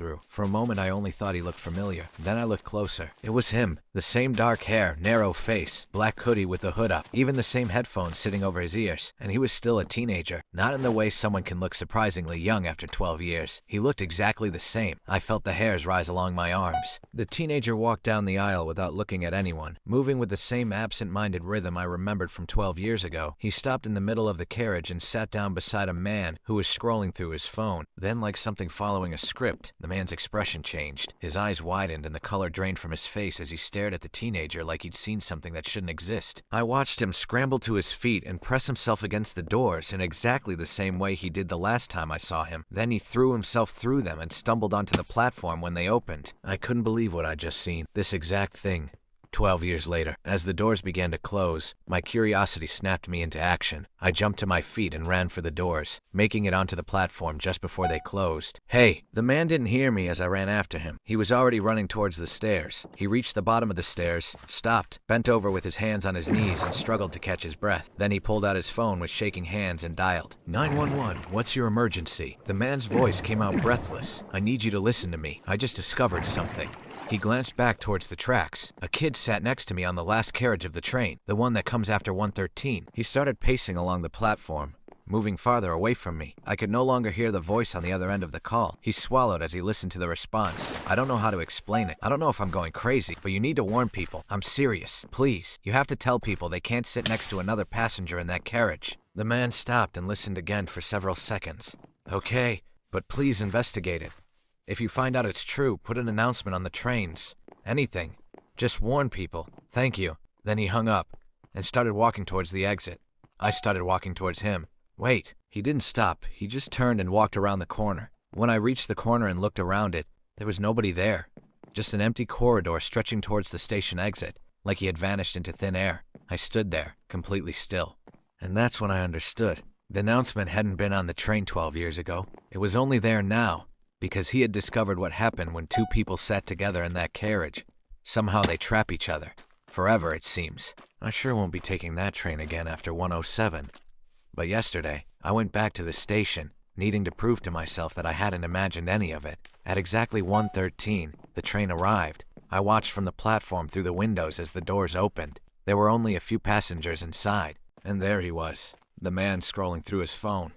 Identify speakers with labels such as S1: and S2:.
S1: through. For a moment I only thought he looked familiar. Then I looked closer. It was him. The same dark hair, narrow face, black hoodie with the hood up, even the same headphones sitting over his ears. And he was still a teenager. Not in the way someone can look surprisingly young after 12 years. He looked exactly the same. I felt the hairs rise along my arms. The teenager walked down the aisle without looking at anyone, moving with the same absent-minded rhythm I remembered from 12 years ago. He stopped in the middle of the carriage and sat down beside a man who was scrolling through his phone. Then, like something following a script, the man's expression changed. His eyes widened and the color drained from his face as he stared at the teenager like he'd seen something that shouldn't exist. I watched him scramble to his feet and press himself against the doors in exactly the same way he did the last time I saw him. Then he threw himself through them and stumbled onto the platform when they opened. I couldn't believe what I'd just seen. This exact thing. 12 years later, as the doors began to close, my curiosity snapped me into action. I jumped to my feet and ran for the doors, making it onto the platform just before they closed. Hey! The man didn't hear me as I ran after him. He was already running towards the stairs. He reached the bottom of the stairs, stopped, bent over with his hands on his knees and struggled to catch his breath. Then he pulled out his phone with shaking hands and dialed. 911, what's your emergency? The man's voice came out breathless. I need you to listen to me. I just discovered something. He glanced back towards the tracks. A kid sat next to me on the last carriage of the train, the one that comes after 113. He started pacing along the platform, moving farther away from me. I could no longer hear the voice on the other end of the call. He swallowed as he listened to the response. I don't know how to explain it. I don't know if I'm going crazy, but you need to warn people. I'm serious. Please. You have to tell people they can't sit next to another passenger in that carriage. The man stopped and listened again for several seconds. Okay, but please investigate it. If you find out it's true, put an announcement on the trains. Anything. Just warn people. Thank you. Then he hung up and started walking towards the exit. I started walking towards him. Wait. He didn't stop. He just turned and walked around the corner. When I reached the corner and looked around it, there was nobody there. Just an empty corridor stretching towards the station exit, like he had vanished into thin air. I stood there, completely still. And that's when I understood. The announcement hadn't been on the train 12 years ago. It was only there now. Because he had discovered what happened when two people sat together in that carriage. Somehow they trap each other. Forever, it seems. I sure won't be taking that train again after 107. But yesterday, I went back to the station, needing to prove to myself that I hadn't imagined any of it. At exactly 1:13, the train arrived. I watched from the platform through the windows as the doors opened. There were only a few passengers inside. And there he was, the man scrolling through his phone.